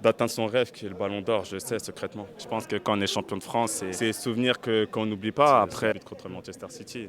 D'atteindre son rêve qui est le ballon d'or, je le sais secrètement. Je pense que quand on est champion de France, c'est des souvenirs qu'on n'oublie pas après contre Manchester City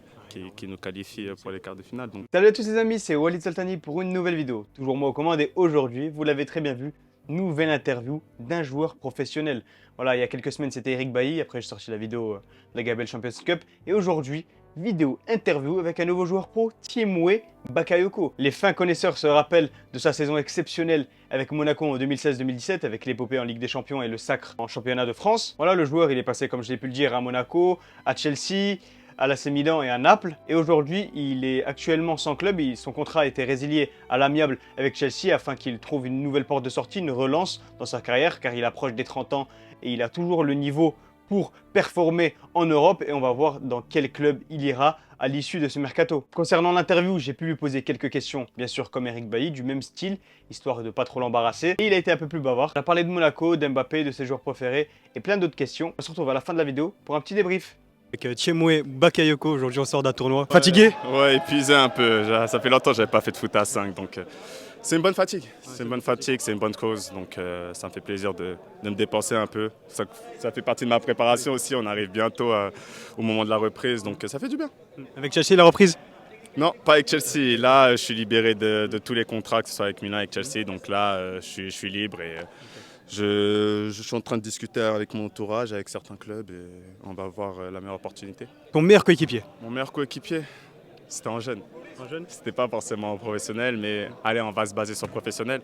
qui nous qualifie pour les quarts de finale. Donc. Salut à tous les amis, c'est Walid Soltani pour une nouvelle vidéo. Toujours moi aux commandes et aujourd'hui, vous l'avez très bien vu, nouvelle interview d'un joueur professionnel. Voilà, il y a quelques semaines c'était Eric Bailly, après j'ai sorti la vidéo de la Gabelle Champions Cup et aujourd'hui, vidéo interview avec un nouveau joueur pro, Tiémoué Bakayoko. Les fins connaisseurs se rappellent de sa saison exceptionnelle avec Monaco en 2016-2017 avec l'épopée en Ligue des Champions et le sacre en championnat de France. Voilà, le joueur il est passé comme je l'ai pu le dire à Monaco, à Chelsea, à l'AC Milan et à Naples. Et aujourd'hui, il est actuellement sans club. Son contrat a été résilié à l'amiable avec Chelsea afin qu'il trouve une nouvelle porte de sortie, une relance dans sa carrière car il approche des 30 ans et il a toujours le niveau pour performer en Europe et on va voir dans quel club il ira à l'issue de ce mercato. Concernant l'interview, j'ai pu lui poser quelques questions, bien sûr comme Eric Bailly, du même style, histoire de ne pas trop l'embarrasser. Et il a été un peu plus bavard. On a parlé de Monaco, d'Mbappé, de ses joueurs préférés et plein d'autres questions. On se retrouve à la fin de la vidéo pour un petit débrief. Avec Tiémoué Bakayoko, aujourd'hui on sort d'un tournoi. Fatigué? Ouais, épuisé un peu. Ça fait longtemps que j'avais pas fait de foot à 5, donc c'est une bonne fatigue. C'est une bonne fatigue, c'est une bonne cause, donc ça me fait plaisir de me dépenser un peu. Ça fait partie de ma préparation aussi, on arrive bientôt au moment de la reprise, donc ça fait du bien. Avec Chelsea, la reprise? Non, pas avec Chelsea. Là, je suis libéré de tous les contrats, que ce soit avec Milan, avec Chelsea, donc là, je suis libre et je suis en train de discuter avec mon entourage, avec certains clubs et on va voir la meilleure opportunité. Ton meilleur coéquipier? Mon meilleur coéquipier, c'était en jeune. En jeune? C'était pas forcément professionnel, mais allez, on va se baser sur professionnel.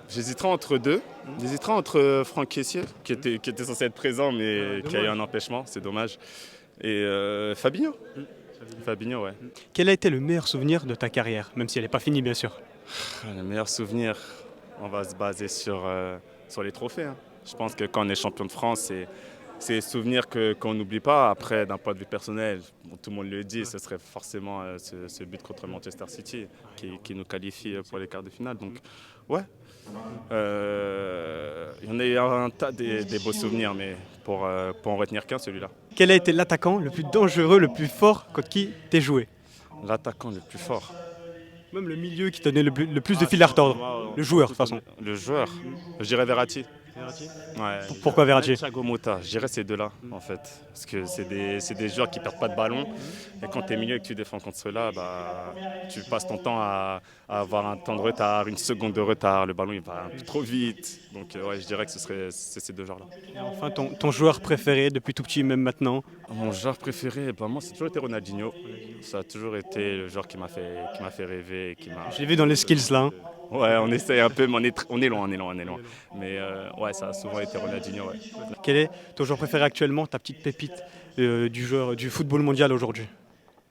J'hésiterais entre deux. J'hésiterais entre Franck Kessié, qui était censé être présent, mais qui a eu un empêchement, c'est dommage. Et Fabinho. Fabinho, ouais. Quel a été le meilleur souvenir de ta carrière, même si elle n'est pas finie bien sûr? Le meilleur souvenir, on va se baser sur les trophées. Hein. Je pense que quand on est champion de France, c'est des souvenirs qu'on n'oublie pas. Après, d'un point de vue personnel, tout le monde le dit, ce serait forcément ce but contre Manchester City qui nous qualifie pour les quarts de finale. Donc, ouais, il y en a eu un tas des beaux souvenirs, mais pour en retenir qu'un, celui-là. Quel a été l'attaquant le plus dangereux, le plus fort contre qui t'es joué? L'attaquant le plus fort. Même le milieu qui donnait le plus de fil à retordre. Le joueur, de toute façon. Le joueur, je dirais Verratti. Ouais. Pourquoi Verratti? Thiago Motta, je dirais ces deux-là en fait. Parce que c'est des joueurs qui ne perdent pas de ballon. Et quand tu es milieu et que tu défends contre ceux-là, bah, tu passes ton temps à avoir un temps de retard, une seconde de retard. Le ballon il va un peu trop vite. Donc ouais, je dirais que c'est ces deux joueurs-là. Et enfin, ton joueur préféré depuis tout petit, même maintenant? Mon joueur préféré, bah, moi, c'est toujours été Ronaldinho. Ça a toujours été le joueur qui m'a fait rêver. Et Je l'ai vu dans les skills là. Hein. Ouais, on essaye un peu, mais on est loin. Mais ouais, ça a souvent été Ronaldinho. Ouais. Quel est ton joueur préféré actuellement, ta petite pépite du football mondial aujourd'hui?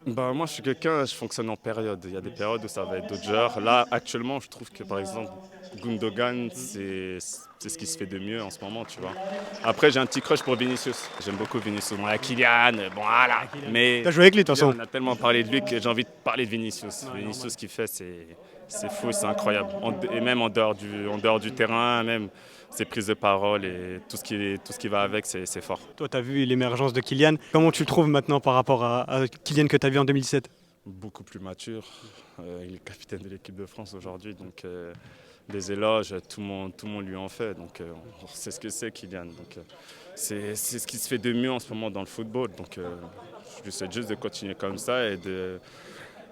Bah, moi, je suis quelqu'un, je fonctionne en période. Il y a des périodes où ça va être d'autres joueurs. Là, actuellement, je trouve que par exemple, Gundogan, c'est ce qui se fait de mieux en ce moment, tu vois. Après, j'ai un petit crush pour Vinicius. J'aime beaucoup Vinicius. Bon, Kylian, bon, voilà. Mais t'as joué avec lui, de toute façon. On a tellement parlé de lui que j'ai envie de parler de Vinicius. Vinicius, ce qu'il fait, c'est fou, c'est incroyable. Et même en dehors du terrain, même ses prises de parole et tout ce qui va avec, c'est fort. Toi, tu as vu l'émergence de Kylian. Comment tu le trouves maintenant par rapport à Kylian que tu as vu en 2017? Beaucoup plus mature. Il est capitaine de l'équipe de France aujourd'hui. Donc, des éloges, tout le monde lui en fait. Donc, on sait ce que c'est, Kylian. Donc, c'est ce qui se fait de mieux en ce moment dans le football. Donc, je lui souhaite juste de continuer comme ça et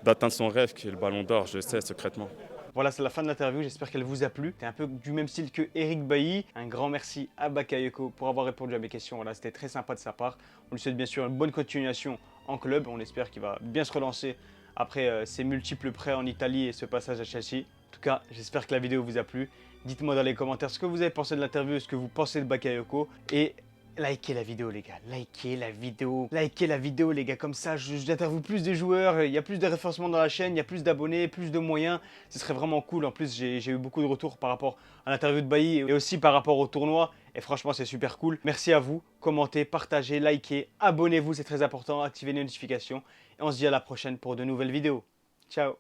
d'atteindre son rêve qui est le ballon d'or, je le sais secrètement. Voilà, c'est la fin de l'interview, j'espère qu'elle vous a plu. C'est un peu du même style que Eric Bailly. Un grand merci à Bakayoko pour avoir répondu à mes questions. Voilà, c'était très sympa de sa part. On lui souhaite bien sûr une bonne continuation en club. On espère qu'il va bien se relancer après ses multiples prêts en Italie et ce passage à Chelsea. En tout cas, j'espère que la vidéo vous a plu. Dites-moi dans les commentaires ce que vous avez pensé de l'interview, ce que vous pensez de Bakayoko. Et likez la vidéo les gars, likez la vidéo les gars, comme ça j'interviewe plus de joueurs, il y a plus de référencement dans la chaîne, il y a plus d'abonnés, plus de moyens, ce serait vraiment cool. En plus j'ai eu beaucoup de retours par rapport à l'interview de Bailly et aussi par rapport au tournoi et franchement c'est super cool. Merci à vous, commentez, partagez, likez, abonnez-vous, c'est très important, activez les notifications et on se dit à la prochaine pour de nouvelles vidéos. Ciao.